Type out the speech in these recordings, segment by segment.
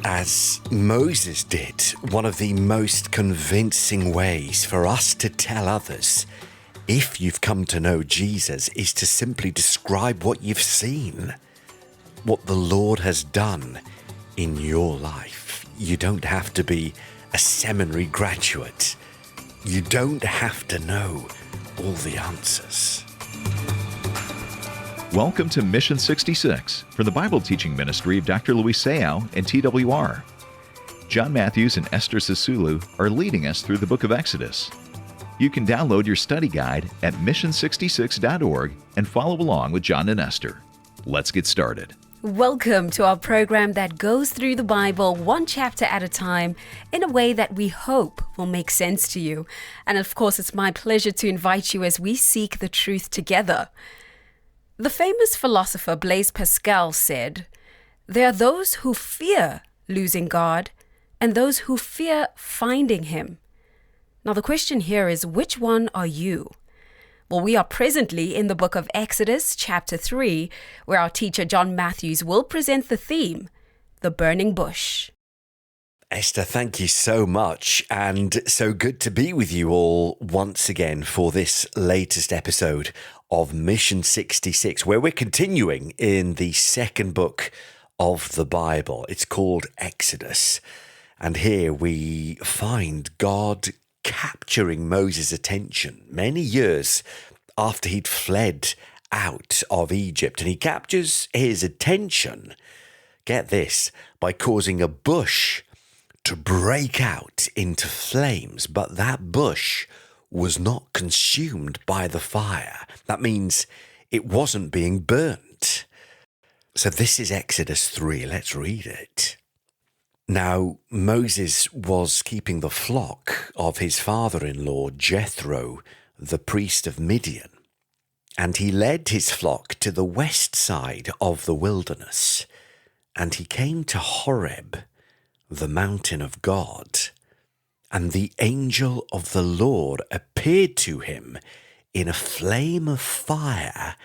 As Moses did, one of the most convincing ways for us to tell others if you've come to know Jesus is to simply describe what you've seen, what the Lord has done in your life. You don't have to be a seminary graduate. You don't have to know all the answers. Welcome to Mission 66 from the Bible teaching ministry of Dr. Luis Sayao and TWR. John Matthews and Esther Sisulu are leading us through the book of Exodus. You can download your study guide at mission66.org and follow along with John and Esther. Let's get started. Welcome to our program that goes through the Bible one chapter at a time in a way that we hope will make sense to you. And of course, it's my pleasure to invite you as we seek the truth together. The famous philosopher Blaise Pascal said, "There are those who fear losing God and those who fear finding Him." Now the question here is, which one are you? Well, we are presently in the book of Exodus, chapter 3, where our teacher John Matthews will present the theme, the burning bush. Esther, thank you so much, and so good to be with you all once again for this latest episode of Mission 66, where we're continuing in the second book of the Bible. It's called Exodus, and here we find God capturing Moses' attention many years after he'd fled out of Egypt, and he captures his attention, get this, by causing a bush to break out into flames, but that bush was not consumed by the fire. That means it wasn't being burnt. So this is Exodus 3. Let's read it. Now, Moses was keeping the flock of his father-in-law, Jethro, the priest of Midian, and he led his flock to the west side of the wilderness, and he came to Horeb, the mountain of God, and the angel of the Lord appeared to him in a flame of fire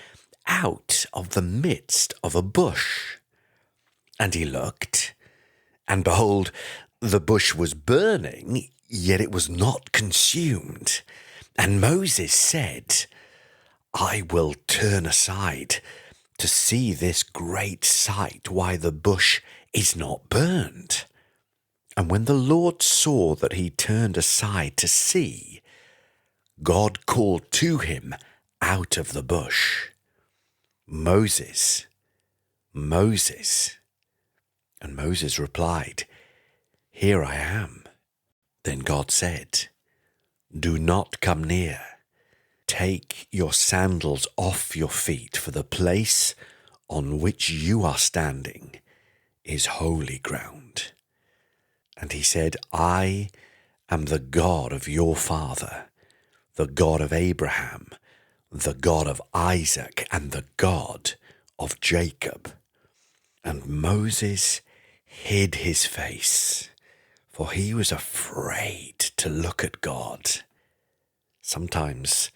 out of the midst of a bush. And he looked, and behold, the bush was burning, yet it was not consumed. And Moses said, "I will turn aside to see this great sight, why the bush is not burned." And when the Lord saw that he turned aside to see, God called to him out of the bush, "Moses, Moses." And Moses replied, "Here I am." Then God said, "Do not come near. Take your sandals off your feet, for the place on which you are standing is holy ground." And he said, "I am the God of your father, the God of Abraham, the God of Isaac, and the God of Jacob." And Moses hid his face, for he was afraid to look at God. Sometimes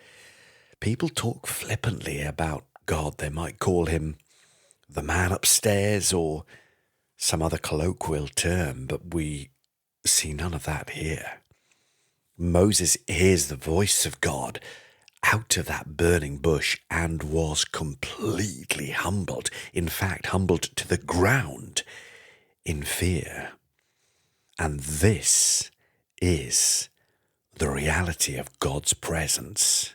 people talk flippantly about God. They might call him the man upstairs or some other colloquial term, but we see none of that here. Moses hears the voice of God out of that burning bush and was completely humbled. In fact, humbled to the ground in fear. And this is the reality of God's presence.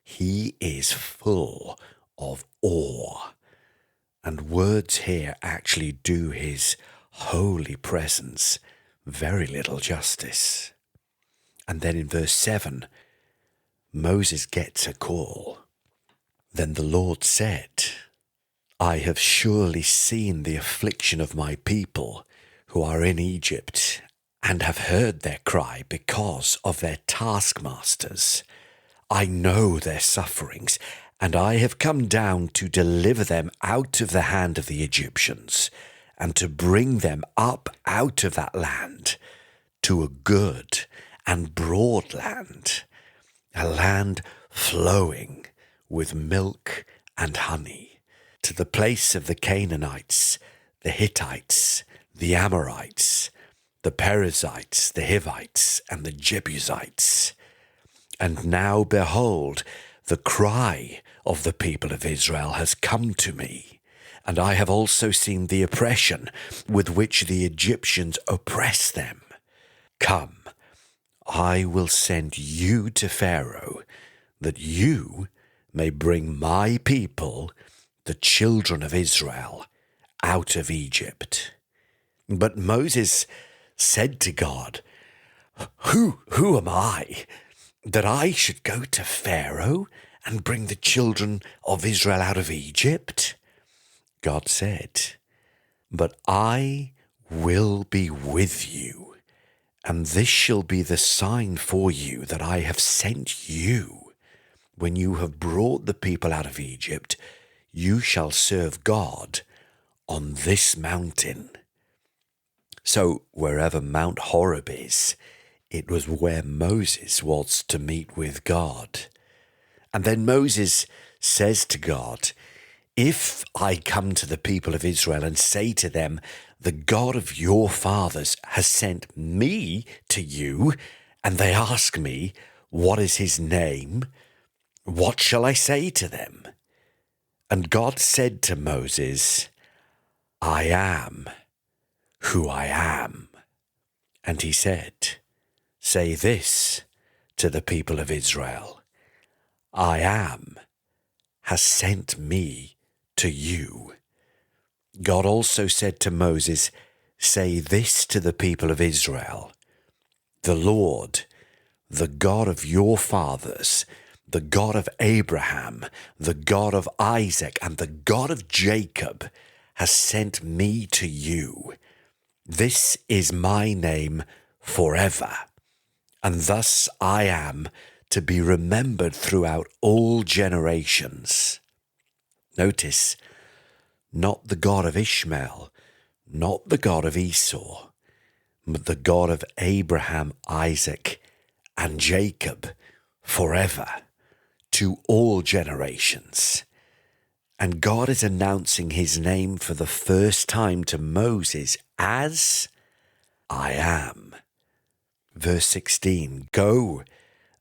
He is full of awe. And words here actually do his holy presence very little justice. And then in verse 7, Moses gets a call. Then the Lord said, "I have surely seen the affliction of my people who are in Egypt, and have heard their cry because of their taskmasters. I know their sufferings, and I have come down to deliver them out of the hand of the Egyptians, and to bring them up out of that land to a good and broad land, a land flowing with milk and honey, to the place of the Canaanites, the Hittites, the Amorites, the Perizzites, the Hivites, and the Jebusites. And now, behold, the cry of the people of Israel has come to me, and I have also seen the oppression with which the Egyptians oppress them. Come, I will send you to Pharaoh, that you may bring my people, the children of Israel, out of Egypt. But Moses said to God, Who am I, that I should go to Pharaoh and bring the children of Israel out of Egypt? God said, But I will be with you, and this shall be the sign for you that I have sent you. When you have brought the people out of Egypt, you shall serve God on this mountain. So wherever Mount Horeb is, it was where Moses was to meet with God. And then Moses says to God, If I come to the people of Israel and say to them, the God of your fathers has sent me to you, and they ask me, what is his name? What shall I say to them? And God said to Moses, I am who I am. And he said, Say this to the people of Israel, I am has sent me to you. God also said to Moses, Say this to the people of Israel, the Lord, the God of your fathers, the God of Abraham, the God of Isaac, and the God of Jacob, has sent me to you. This is my name forever, and thus I am to be remembered throughout all generations. Notice, not the God of Ishmael, not the God of Esau, but the God of Abraham, Isaac, and Jacob, forever, to all generations. And God is announcing his name for the first time to Moses as I am. Verse 16, Go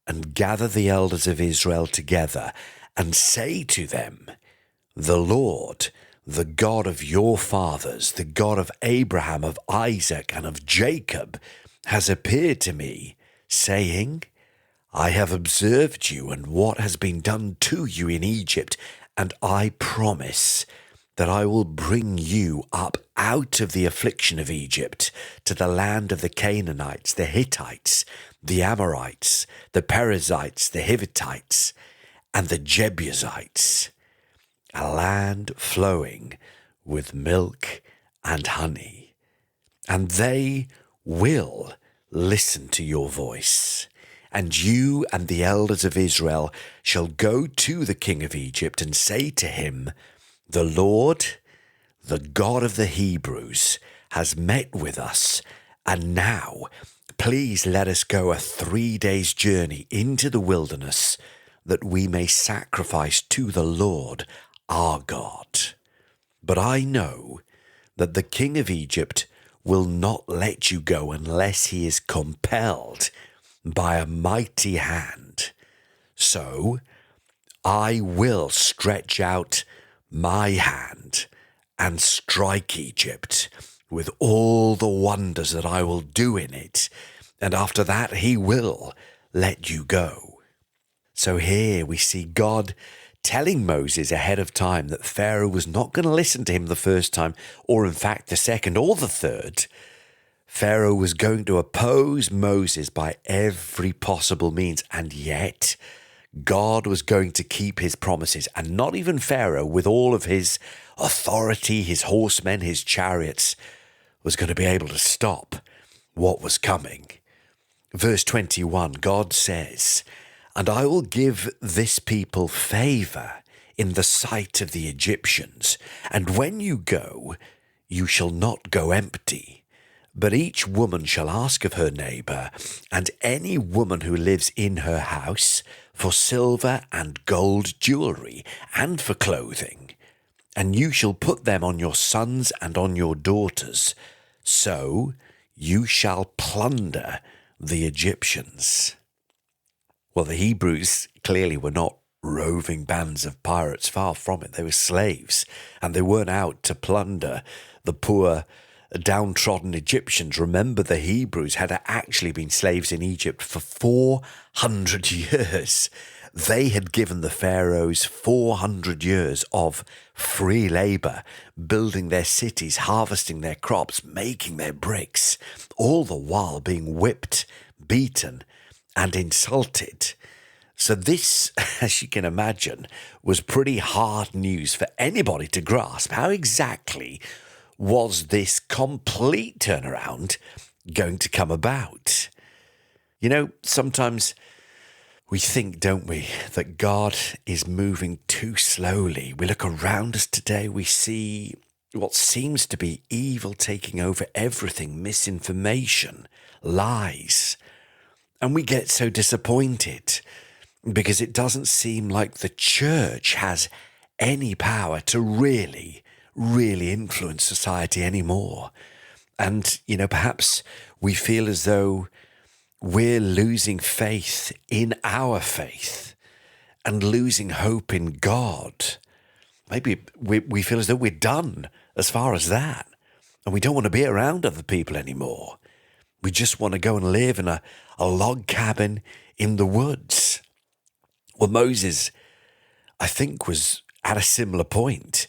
and gather the elders of Israel together and say to them, The Lord, the God of your fathers, the God of Abraham, of Isaac, and of Jacob, has appeared to me, saying, I have observed you and what has been done to you in Egypt, and I promise that I will bring you up out of the affliction of Egypt to the land of the Canaanites, the Hittites, the Amorites, the Perizzites, the Hivites, and the Jebusites, a land flowing with milk and honey. And they will listen to your voice. And you and the elders of Israel shall go to the king of Egypt and say to him, The Lord, the God of the Hebrews, has met with us, and now please let us go a 3 days' journey into the wilderness, that we may sacrifice to the Lord our God. But I know that the king of Egypt will not let you go unless he is compelled by a mighty hand. So I will stretch out my hand and strike Egypt with all the wonders that I will do in it, and after that he will let you go. So here we see God telling Moses ahead of time that Pharaoh was not going to listen to him the first time, or in fact the second or the third. Pharaoh was going to oppose Moses by every possible means, and yet God was going to keep his promises, and not even Pharaoh, with all of his authority, his horsemen, his chariots, was going to be able to stop what was coming. Verse 21, God says, And I will give this people favor in the sight of the Egyptians, and when you go, you shall not go empty. But each woman shall ask of her neighbor, and any woman who lives in her house, for silver and gold jewelry, and for clothing. And you shall put them on your sons and on your daughters, so you shall plunder the Egyptians. Well, the Hebrews clearly were not roving bands of pirates, far from it. They were slaves, and they weren't out to plunder the poor, downtrodden Egyptians. Remember, the Hebrews had actually been slaves in Egypt for 400 years. They had given the pharaohs 400 years of free labor, building their cities, harvesting their crops, making their bricks, all the while being whipped, beaten, and insulted. So this, as you can imagine, was pretty hard news for anybody to grasp. How exactly was this complete turnaround going to come about? You know, sometimes we think, don't we, that God is moving too slowly. We look around us today, we see what seems to be evil taking over everything, misinformation, lies. And we get so disappointed because it doesn't seem like the church has any power to really influence society anymore. And, you know, perhaps we feel as though we're losing faith in our faith and losing hope in God. Maybe we feel as though we're done as far as that, and we don't want to be around other people anymore. We just want to go and live in a log cabin in the woods. Well, Moses, I think, was at a similar point.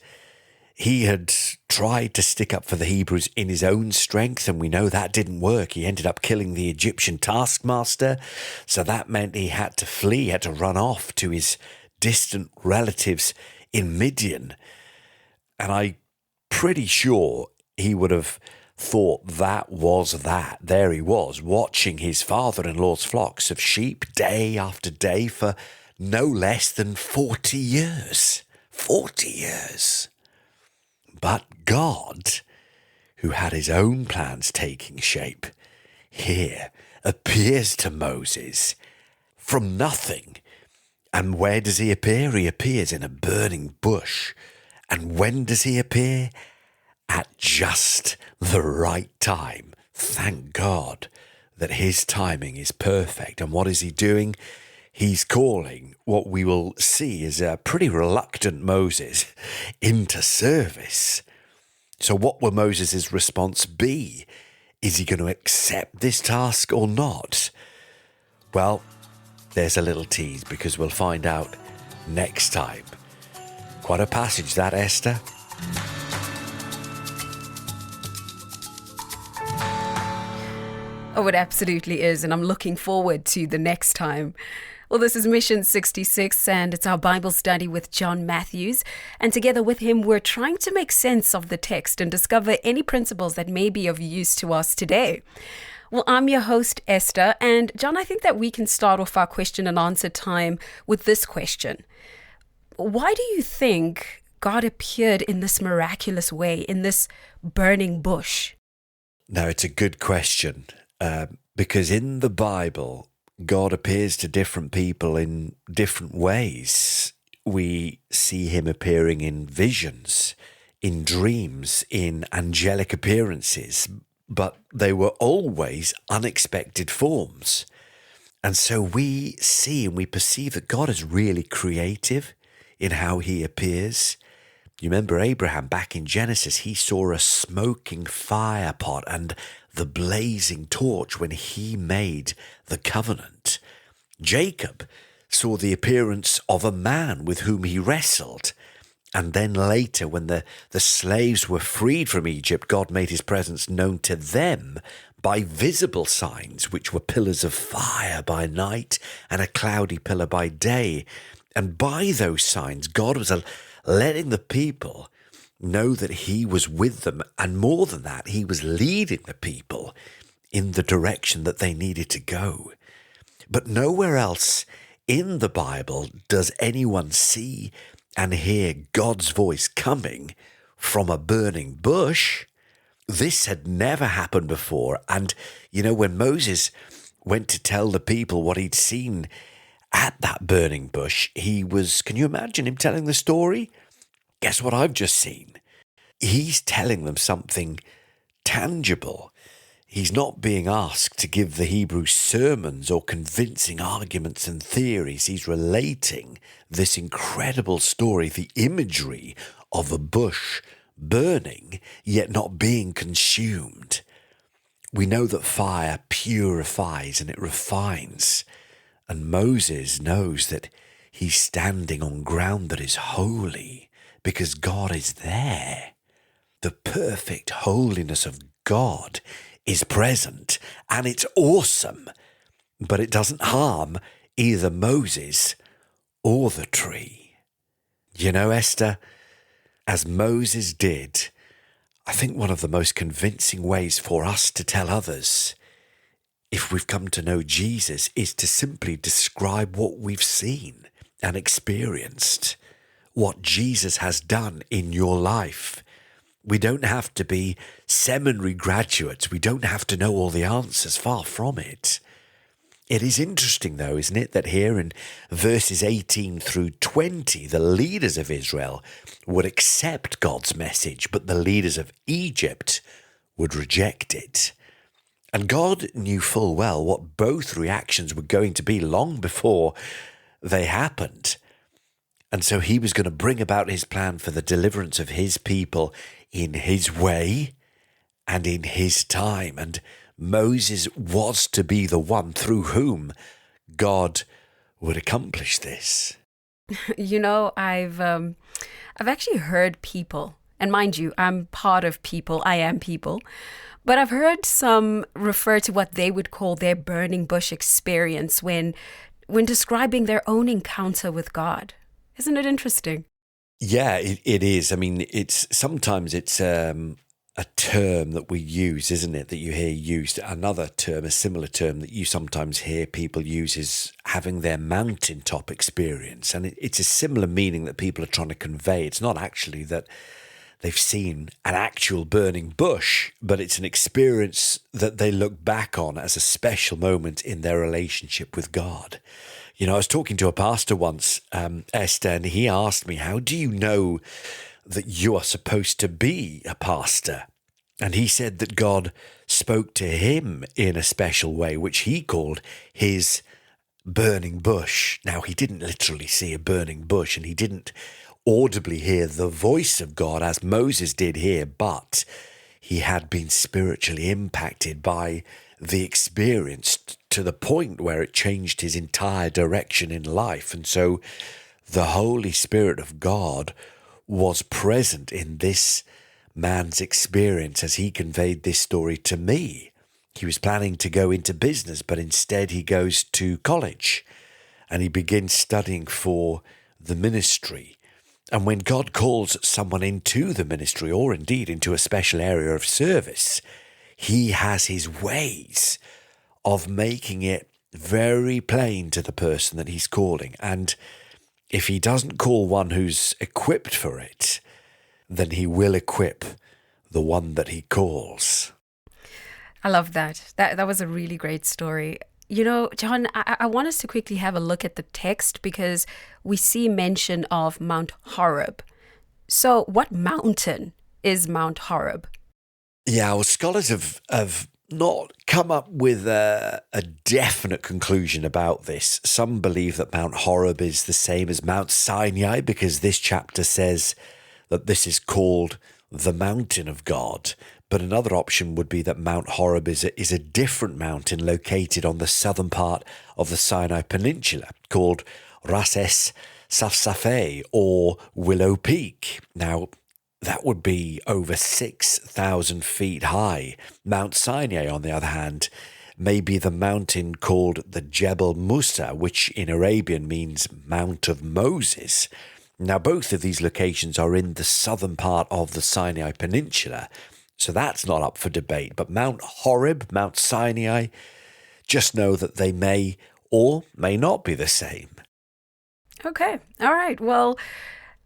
He had tried to stick up for the Hebrews in his own strength, and we know that didn't work. He ended up killing the Egyptian taskmaster, so that meant he had to flee, he had to run off to his distant relatives in Midian. And I'm pretty sure he would have thought that was that. There he was, watching his father-in-law's flocks of sheep day after day for no less than 40 years. 40 years. But God, who had his own plans taking shape, here appears to Moses from nothing. And where does he appear? He appears in a burning bush. And when does he appear? At just the right time. Thank God that his timing is perfect. And what is he doing? He's calling what we will see is a pretty reluctant Moses into service. So what will Moses' response be? Is he going to accept this task or not? Well, there's a little tease because we'll find out next time. Quite a passage that, Esther. Oh, it absolutely is, and I'm looking forward to the next time. Well, this is Mission 66, and it's our Bible study with John Matthews. And together with him, we're trying to make sense of the text and discover any principles that may be of use to us today. Well, I'm your host, Esther. And John, I think that we can start off our question and answer time with this question. Why do you think God appeared in this miraculous way, in this burning bush? Now, it's a good question, because in the Bible, God appears to different people in different ways. We see him appearing in visions, in dreams, in angelic appearances, but they were always unexpected forms. And so we see and we perceive that God is really creative in how he appears. You remember Abraham back in Genesis, he saw a smoking fire pot and the blazing torch when he made the covenant. Jacob saw the appearance of a man with whom he wrestled. And then later, when the slaves were freed from Egypt, God made his presence known to them by visible signs, which were pillars of fire by night and a cloudy pillar by day. And by those signs, God was letting the people know that he was with them. And more than that, he was leading the people in the direction that they needed to go. But nowhere else in the Bible does anyone see and hear God's voice coming from a burning bush. This had never happened before. And, you know, when Moses went to tell the people what he'd seen at that burning bush, can you imagine him telling the story? Guess what I've just seen? He's telling them something tangible. He's not being asked to give the Hebrews sermons or convincing arguments and theories. He's relating this incredible story, the imagery of a bush burning yet not being consumed. We know that fire purifies and it refines, and Moses knows that he's standing on ground that is holy because God is there. The perfect holiness of God is present, and it's awesome, but it doesn't harm either Moses or the tree. You know, Esther, as Moses did, I think one of the most convincing ways for us to tell others if we've come to know Jesus is to simply describe what we've seen and experienced, what Jesus has done in your life. We don't have to be seminary graduates. We don't have to know all the answers. Far from it. It is interesting, though, isn't it, that here in verses 18 through 20, the leaders of Israel would accept God's message, but the leaders of Egypt would reject it. And God knew full well what both reactions were going to be long before they happened. And so he was going to bring about his plan for the deliverance of his people in his way and in his time. And Moses was to be the one through whom God would accomplish this. You know, I've actually heard people, and mind you, I'm part of people, I am people, but I've heard some refer to what they would call their burning bush experience when describing their own encounter with God. Isn't it interesting? Yeah, it is. I mean, sometimes it's a term that we use, isn't it, that you hear used. Another term, a similar term that you sometimes hear people use is having their mountaintop experience. And it's a similar meaning that people are trying to convey. It's not actually that they've seen an actual burning bush, but it's an experience that they look back on as a special moment in their relationship with God. You know, I was talking to a pastor once, Esther, and he asked me, how do you know that you are supposed to be a pastor? And he said that God spoke to him in a special way, which he called his burning bush. Now, he didn't literally see a burning bush, and he didn't audibly hear the voice of God as Moses did here, but he had been spiritually impacted by the experience to the point where it changed his entire direction in life. And so the Holy Spirit of God was present in this man's experience as he conveyed this story to me. He was planning to go into business, but instead he goes to college and he begins studying for the ministry. And when God calls someone into the ministry, or indeed into a special area of service, he has his ways of making it very plain to the person that he's calling. And if he doesn't call one who's equipped for it, then he will equip the one that he calls. I love that. That was a really great story. You know, John, I want us to quickly have a look at the text because we see mention of Mount Horeb. So what mountain is Mount Horeb? Yeah, well, scholars have not come up with a definite conclusion about this. Some believe that Mount Horeb is the same as Mount Sinai because this chapter says that this is called the mountain of God. But another option would be that Mount Horeb is a different mountain located on the southern part of the Sinai Peninsula called Rases Safsafeh or Willow Peak. Now, that would be over 6,000 feet high. Mount Sinai, on the other hand, may be the mountain called the Jebel Musa, which in Arabian means Mount of Moses. Now, both of these locations are in the southern part of the Sinai Peninsula, so that's not up for debate. But Mount Horeb, Mount Sinai, just know that they may or may not be the same. Okay, all right. Well,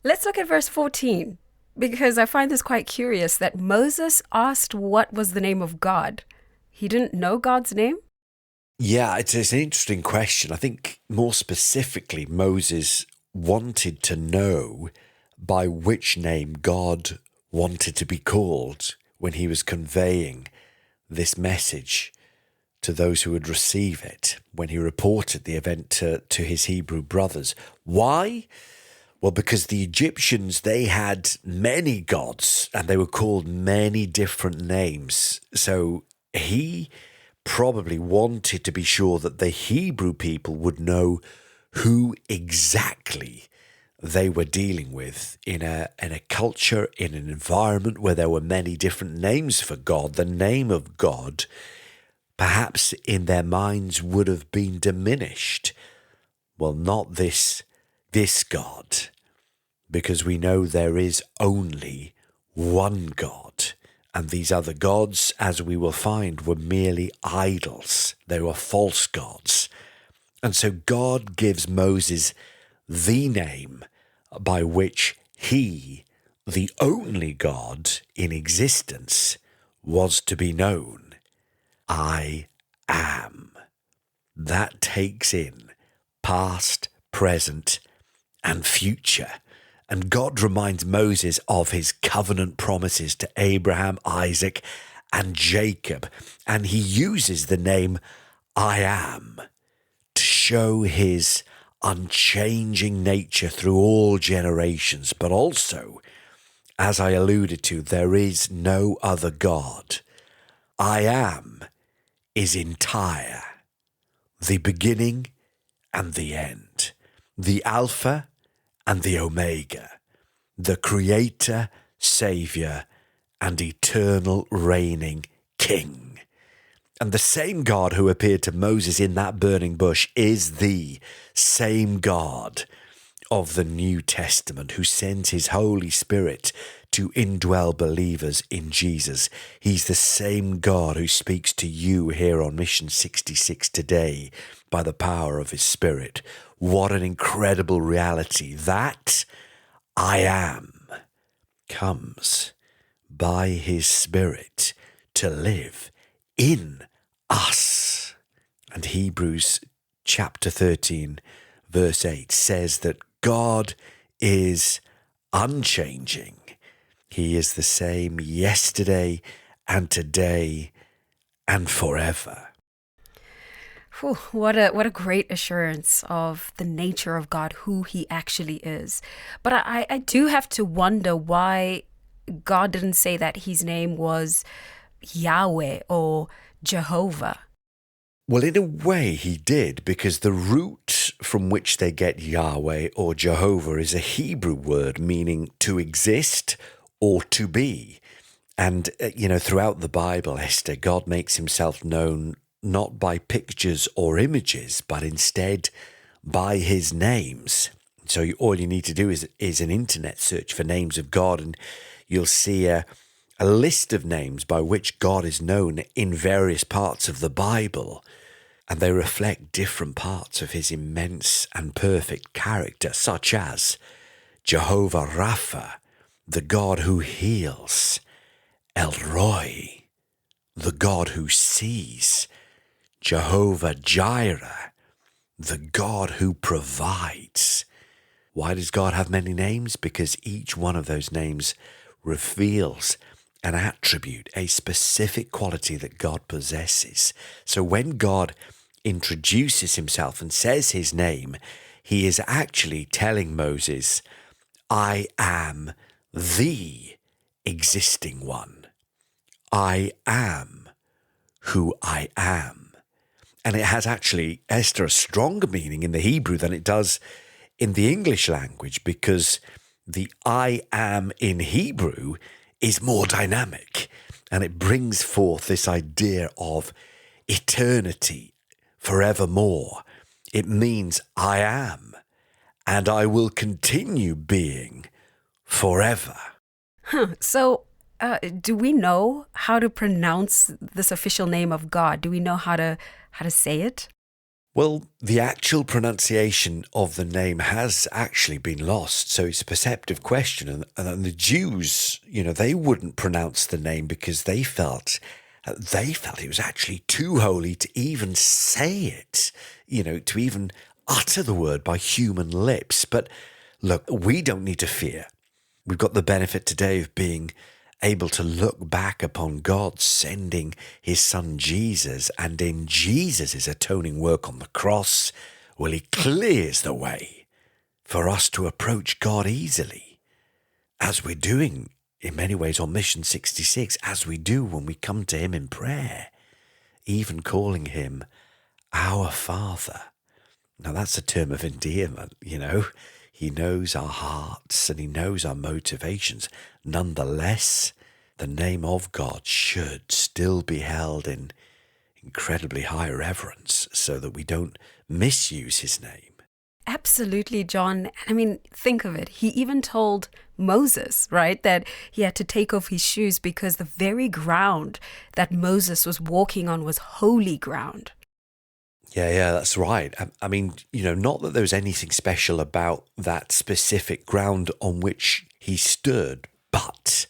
let's look at verse 14, because I find this quite curious that Moses asked what was the name of God. He didn't know God's name? Yeah, it's an interesting question. I think more specifically, Moses wanted to know by which name God wanted to be called. when he was conveying this message to those who would receive it, when he reported the event to his Hebrew brothers. Why? Well, because the Egyptians, they had many gods and they were called many different names. So he probably wanted to be sure that the Hebrew people would know who exactly they were dealing with in a culture, in an environment where there were many different names for God. The name of God, perhaps in their minds, would have been diminished. Well, not this God, because we know there is only one God. And these other gods, as we will find, were merely idols. They were false gods. And so God gives Moses the name by which he, the only God in existence, was to be known. I am. That takes in past, present, and future. And God reminds Moses of his covenant promises to Abraham, Isaac, and Jacob. And he uses the name I am to show his unchanging nature through all generations. But also, as I alluded to, there is no other God. I am is entire, the beginning and the end, the Alpha and the Omega, the Creator, Saviour, and eternal reigning King. And the same God who appeared to Moses in that burning bush is the same God of the New Testament, who sends his Holy Spirit to indwell believers in Jesus. He's the same God who speaks to you here on Mission 66 today by the power of his Spirit. What an incredible reality. That I am comes by his Spirit to live in us. And Hebrews chapter 13, verse 8 says that God is unchanging. He is the same yesterday and today and forever. Whew, what a great assurance of the nature of God, who he actually is. But I do have to wonder why God didn't say that his name was Yahweh or Jehovah. Well, in a way he did, because the root from which they get Yahweh or Jehovah is a Hebrew word meaning to exist or to be. And, throughout the Bible, Esther, God makes himself known not by pictures or images, but instead by his names. So all you need to do is an internet search for names of God, and you'll see a list of names by which God is known in various parts of the Bible, and they reflect different parts of his immense and perfect character, such as Jehovah Rapha, the God who heals; El Roi, the God who sees; Jehovah Jireh, the God who provides. Why does God have many names? Because each one of those names reveals an attribute, a specific quality that God possesses. So when God introduces himself and says his name, he is actually telling Moses, I am the existing one. I am who I am. And it has actually, Esther, a stronger meaning in the Hebrew than it does in the English language, because the I am in Hebrew is more dynamic, and it brings forth this idea of eternity, forevermore. It means I am, and I will continue being forever. So, do we know how to pronounce this official name of God? Do we know how to say it? Well, the actual pronunciation of the name has actually been lost, so it's a perceptive question. And the Jews, they wouldn't pronounce the name because they felt it was actually too holy to even say it, to even utter the word by human lips. But look, we don't need to fear. We've got the benefit today of being able to look back upon God sending his son Jesus, and in Jesus' atoning work on the cross, well, he clears the way for us to approach God easily, as we're doing in many ways on Mission 66, as we do when we come to him in prayer, even calling him our Father. Now, that's a term of endearment, you know. He knows our hearts and he knows our motivations. Nonetheless, the name of God should still be held in incredibly high reverence so that we don't misuse his name. Absolutely, John. I mean, think of it. He even told Moses, right, that he had to take off his shoes because the very ground that Moses was walking on was holy ground. Yeah, that's right. I mean, you know, not that there was anything special about that specific ground on which he stood, but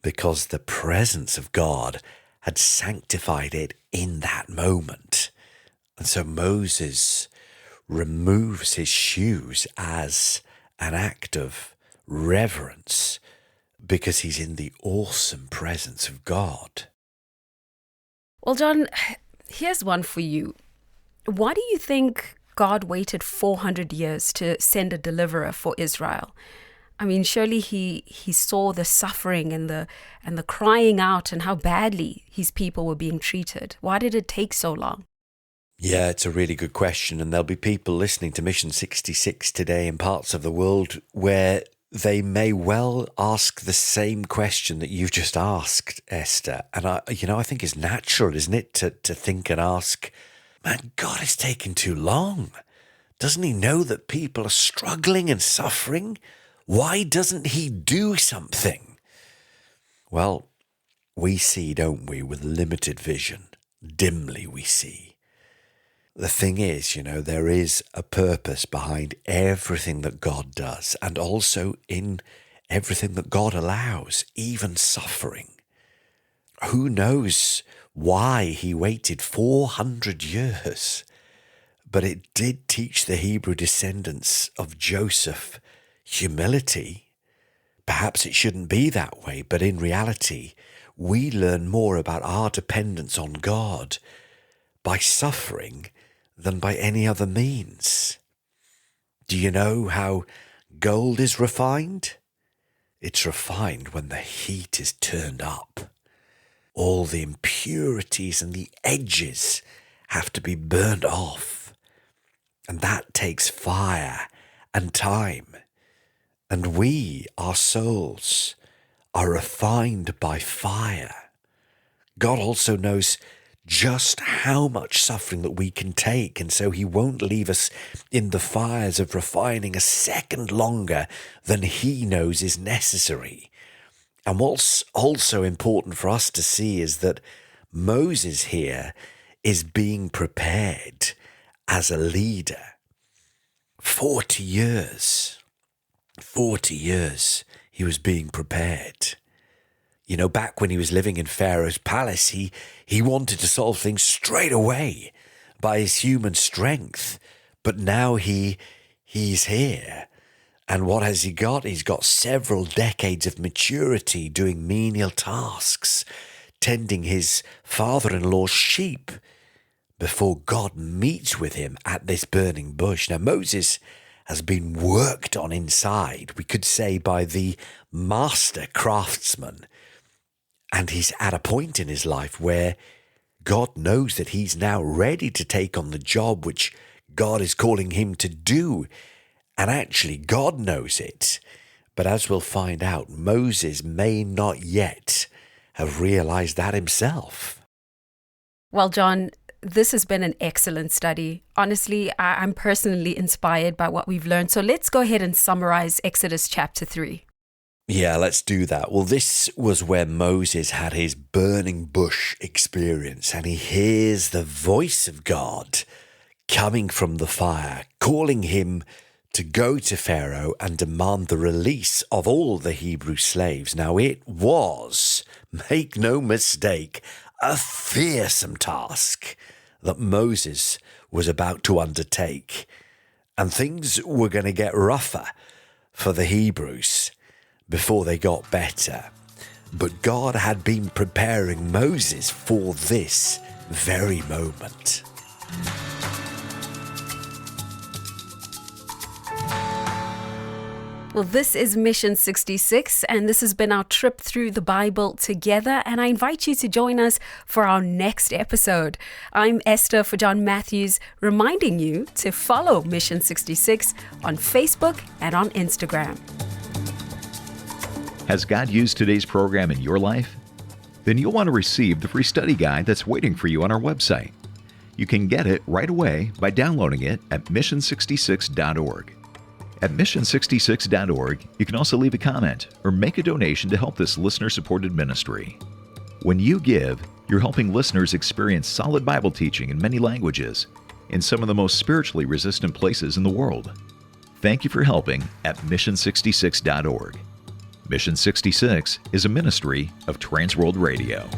because the presence of God had sanctified it in that moment. And so Moses removes his shoes as an act of reverence because he's in the awesome presence of God. Well, John, here's one for you. Why do you think God waited 400 years to send a deliverer for Israel? I mean, surely he saw the suffering and the crying out and how badly his people were being treated. Why did it take so long? Yeah, it's a really good question. And there'll be people listening to Mission 66 today in parts of the world where they may well ask the same question that you've just asked, Esther. And I think it's natural, isn't it, to think and ask, man, God is taking too long. Doesn't he know that people are struggling and suffering? Why doesn't he do something? Well, we see, don't we, with limited vision. Dimly we see. The thing is, you know, there is a purpose behind everything that God does, and also in everything that God allows, even suffering. Who knows why he waited 400 years? But it did teach the Hebrew descendants of Joseph humility. Perhaps it shouldn't be that way, but in reality, we learn more about our dependence on God by suffering than by any other means. Do you know how gold is refined? It's refined when the heat is turned up. All the impurities and the edges have to be burned off. And that takes fire and time. And we, our souls, are refined by fire. God also knows just how much suffering that we can take, and so he won't leave us in the fires of refining a second longer than he knows is necessary. And what's also important for us to see is that Moses here is being prepared as a leader. 40 years he was being prepared. You know, back when he was living in Pharaoh's palace, he wanted to solve things straight away by his human strength. But now he's here. And what has he got? He's got several decades of maturity doing menial tasks, tending his father-in-law's sheep before God meets with him at this burning bush. Now, Moses has been worked on inside, we could say, by the master craftsman. And he's at a point in his life where God knows that he's now ready to take on the job which God is calling him to do. And actually, God knows it. But as we'll find out, Moses may not yet have realized that himself. Well, John, this has been an excellent study. Honestly, I'm personally inspired by what we've learned. So let's go ahead and summarize Exodus chapter 3. Yeah, let's do that. Well, this was where Moses had his burning bush experience, and he hears the voice of God coming from the fire, calling him to go to Pharaoh and demand the release of all the Hebrew slaves. Now, it was, make no mistake, a fearsome task that Moses was about to undertake. And things were going to get rougher for the Hebrews before they got better. But God had been preparing Moses for this very moment. Well, this is Mission 66, and this has been our trip through the Bible together, and I invite you to join us for our next episode. I'm Esther for John Matthews, reminding you to follow Mission 66 on Facebook and on Instagram. Has God used today's program in your life? Then you'll want to receive the free study guide that's waiting for you on our website. You can get it right away by downloading it at mission66.org. At mission66.org, you can also leave a comment or make a donation to help this listener-supported ministry. When you give, you're helping listeners experience solid Bible teaching in many languages in some of the most spiritually resistant places in the world. Thank you for helping at mission66.org. Mission 66 is a ministry of Transworld Radio.